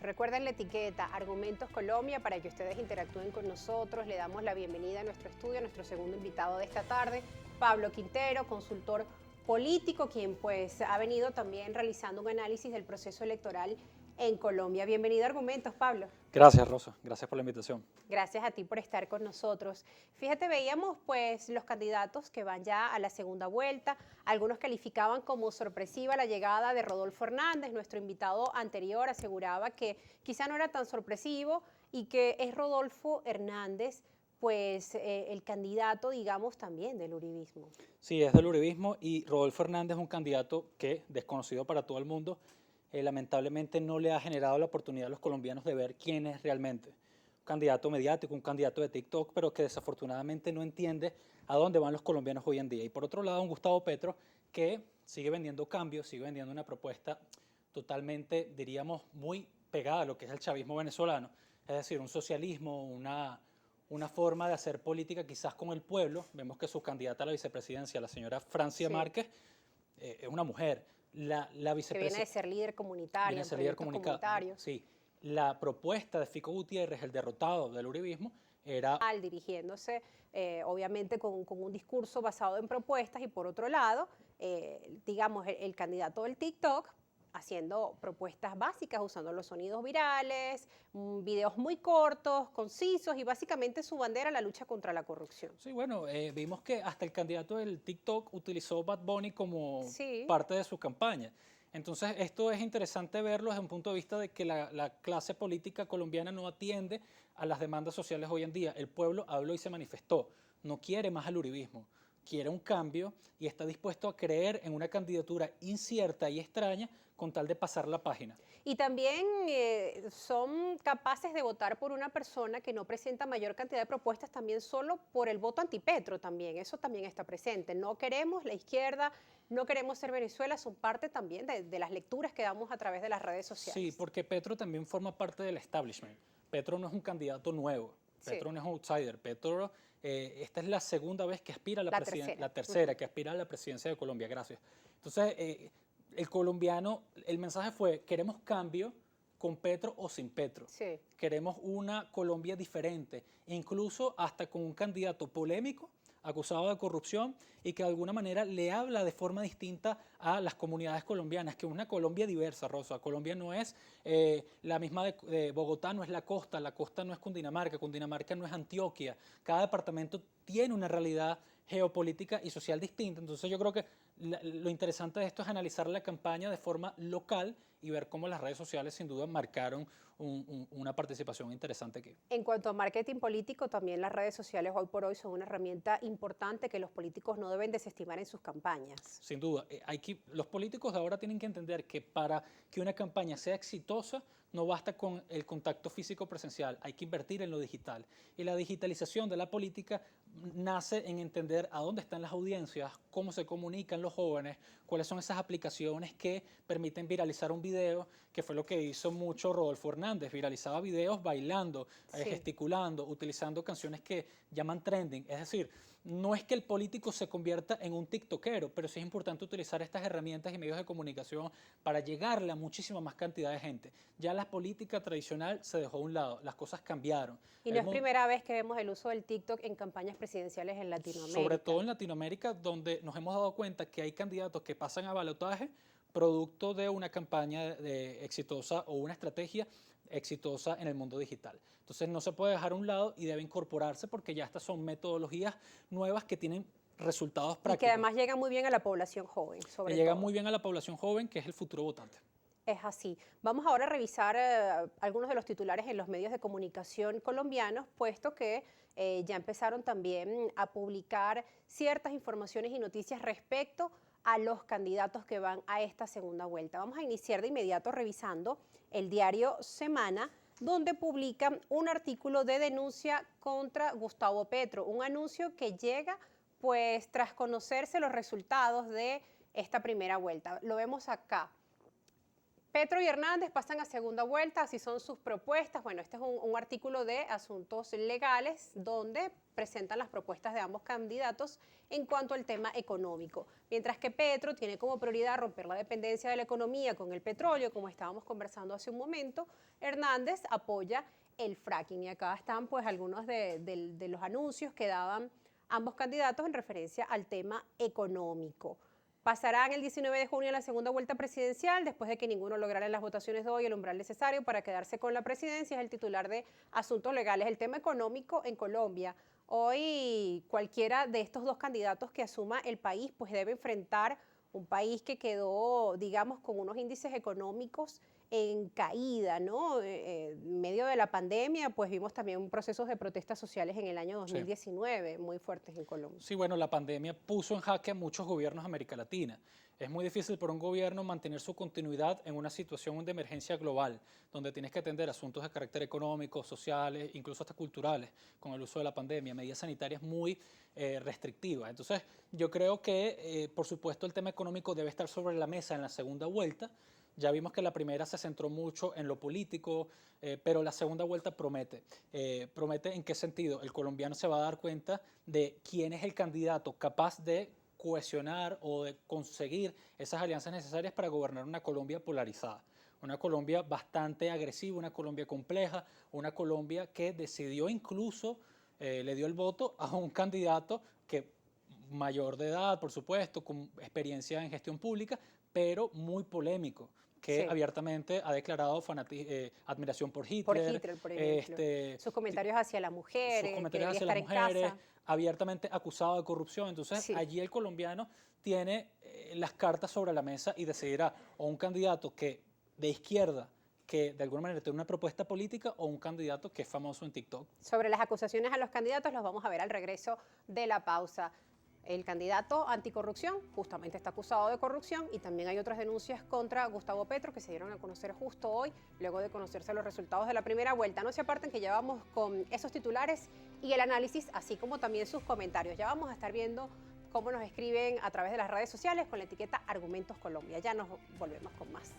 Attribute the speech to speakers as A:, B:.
A: Recuerden la etiqueta Argumentos Colombia para que ustedes interactúen con nosotros. Le damos la bienvenida a nuestro estudio, a nuestro segundo invitado de esta tarde, Pablo Quintero, consultor político, quien pues ha venido también realizando un análisis del proceso electoral en Colombia. Bienvenido a Argumentos, Pablo.
B: Gracias, Rosa. Gracias por la invitación.
A: Gracias a ti por estar con nosotros. Fíjate, veíamos pues los candidatos que van ya a la segunda vuelta. Algunos calificaban como sorpresiva la llegada de Rodolfo Hernández. Nuestro invitado anterior aseguraba que quizá no era tan sorpresivo y que es Rodolfo Hernández pues el candidato, digamos, también del uribismo.
B: Sí, es del uribismo y Rodolfo Hernández es un candidato que, desconocido para todo el mundo, lamentablemente no le ha generado la oportunidad a los colombianos de ver quién es realmente. Un candidato mediático, un candidato de TikTok, pero que desafortunadamente no entiende a dónde van los colombianos hoy en día. Y por otro lado, un Gustavo Petro que sigue vendiendo cambios, sigue vendiendo una propuesta totalmente, diríamos, muy pegada a lo que es el chavismo venezolano, es decir, un socialismo, una forma de hacer política quizás con el pueblo. Vemos que su candidata a la vicepresidencia, la señora Francia
A: Sí.
B: Márquez, es una mujer. La
A: Que viene de ser líder comunitario,
B: viene a
A: en
B: ser líder
A: proyectos comunitarios.
B: sí. La propuesta de Fico Gutiérrez, el derrotado del uribismo, era...
A: Dirigiéndose obviamente con un discurso basado en propuestas y por otro lado, digamos, el candidato del TikTok haciendo propuestas básicas, usando los sonidos virales, videos muy cortos, concisos y básicamente su bandera la lucha contra la corrupción.
B: Sí, bueno, vimos que hasta el candidato del TikTok utilizó Bad Bunny como
A: Sí.
B: parte de su campaña. Entonces, esto es interesante verlo desde un punto de vista de que la clase política colombiana no atiende a las demandas sociales hoy en día. El pueblo habló y se manifestó. No quiere más al uribismo, quiere un cambio y está dispuesto a creer en una candidatura incierta y extraña con tal de pasar la página.
A: Y también son capaces de votar por una persona que no presenta mayor cantidad de propuestas también solo por el voto antipetro también, eso también está presente. No queremos la izquierda, no queremos ser Venezuela, son parte también de las lecturas que damos a través de las redes sociales.
B: Sí, porque Petro también forma parte del establishment. Petro no es un candidato nuevo, Petro
A: Sí.
B: no es un outsider, Petro, esta es la segunda vez que aspira a
A: La tercera.
B: la tercera que aspira a la presidencia de Colombia, gracias. Entonces, el colombiano, el mensaje fue, queremos cambio con Petro o sin Petro.
A: Sí.
B: Queremos una Colombia diferente, incluso hasta con un candidato polémico, acusado de corrupción y que de alguna manera le habla de forma distinta a las comunidades colombianas, que es una Colombia diversa, Rosa. Colombia no es la misma de Bogotá, no es la costa no es Cundinamarca no es Antioquia. Cada departamento tiene una realidad geopolítica y social distinta. Entonces yo creo que lo interesante de esto es analizar la campaña de forma local y ver cómo las redes sociales sin duda marcaron una participación interesante aquí.
A: En cuanto a marketing político, también las redes sociales hoy por hoy son una herramienta importante que los políticos no deben desestimar en sus campañas.
B: Sin duda, los políticos de ahora tienen que entender que para que una campaña sea exitosa no basta con el contacto físico presencial, hay que invertir en lo digital. Y la digitalización de la política nace en entender a dónde están las audiencias, cómo se comunican los jóvenes, cuáles son esas aplicaciones que permiten viralizar un video, que fue lo que hizo mucho Rodolfo Hernández, viralizaba videos bailando,
A: Sí.
B: gesticulando, utilizando canciones que llaman trending, es decir, no es que el político se convierta en un tiktokero, pero sí es importante utilizar estas herramientas y medios de comunicación para llegarle a muchísima más cantidad de gente. Ya la política tradicional se dejó a un lado, las cosas cambiaron.
A: Y no es primera vez que vemos el uso del TikTok en campañas presidenciales en Latinoamérica.
B: Sobre todo en Latinoamérica, donde nos hemos dado cuenta que hay candidatos que pasan a balotaje producto de una campaña exitosa o una estrategia exitosa en el mundo digital. Entonces no se puede dejar a un lado y debe incorporarse porque ya estas son metodologías nuevas que tienen resultados prácticos.
A: Y que además llegan muy bien a la población joven, sobre todo.
B: Llegan muy bien a la población joven, que es el futuro votante.
A: Es así. Vamos ahora a revisar algunos de los titulares en los medios de comunicación colombianos, puesto que ya empezaron también a publicar ciertas informaciones y noticias respecto a los candidatos que van a esta segunda vuelta. Vamos a iniciar de inmediato revisando el diario Semana, donde publica un artículo de denuncia contra Gustavo Petro, un anuncio que llega pues tras conocerse los resultados de esta primera vuelta. Lo vemos acá. Petro y Hernández pasan a segunda vuelta, así son sus propuestas. Bueno, este es un artículo de asuntos legales donde presentan las propuestas de ambos candidatos en cuanto al tema económico. Mientras que Petro tiene como prioridad romper la dependencia de la economía con el petróleo, como estábamos conversando hace un momento, Hernández apoya el fracking. Y acá están pues algunos de los anuncios que daban ambos candidatos en referencia al tema económico. Pasarán el 19 de junio a la segunda vuelta presidencial, después de que ninguno lograra en las votaciones de hoy el umbral necesario para quedarse con la presidencia. Es el titular de Asuntos Legales. El tema económico en Colombia. Hoy cualquiera de estos dos candidatos que asuma el país, pues debe enfrentar un país que quedó, digamos, con unos índices económicos en caída, ¿no? En medio de la pandemia, pues vimos también procesos de protestas sociales en el año 2019 muy fuertes en Colombia.
B: Sí, bueno, la pandemia puso en jaque a muchos gobiernos de América Latina. Es muy difícil para un gobierno mantener su continuidad en una situación de emergencia global, donde tienes que atender asuntos de carácter económico, sociales, incluso hasta culturales, con el uso de la pandemia, medidas sanitarias muy restrictivas. Entonces, yo creo que, por supuesto, el tema económico debe estar sobre la mesa en la segunda vuelta. Ya vimos que la primera se centró mucho en lo político, pero la segunda vuelta promete. ¿Promete en qué sentido? El colombiano se va a dar cuenta de quién es el candidato capaz de cohesionar o de conseguir esas alianzas necesarias para gobernar una Colombia polarizada. Una Colombia bastante agresiva, una Colombia compleja, una Colombia que decidió incluso, le dio el voto a un candidato que mayor de edad, por supuesto, con experiencia en gestión pública, pero muy polémico, que abiertamente ha declarado admiración por Hitler.
A: Por Hitler, por ejemplo. Sus comentarios hacia la mujer,
B: sus comentarios hacia las mujeres, abiertamente acusado de corrupción. Entonces, allí el colombiano tiene las cartas sobre la mesa y decidirá o un candidato que de izquierda, que de alguna manera tiene una propuesta política, o un candidato que es famoso en TikTok.
A: Sobre las acusaciones a los candidatos los vamos a ver al regreso de la pausa. El candidato anticorrupción justamente está acusado de corrupción y también hay otras denuncias contra Gustavo Petro que se dieron a conocer justo hoy, luego de conocerse los resultados de la primera vuelta. No se aparten que ya vamos con esos titulares y el análisis, así como también sus comentarios. Ya vamos a estar viendo cómo nos escriben a través de las redes sociales con la etiqueta Argumentos Colombia. Ya nos volvemos con más.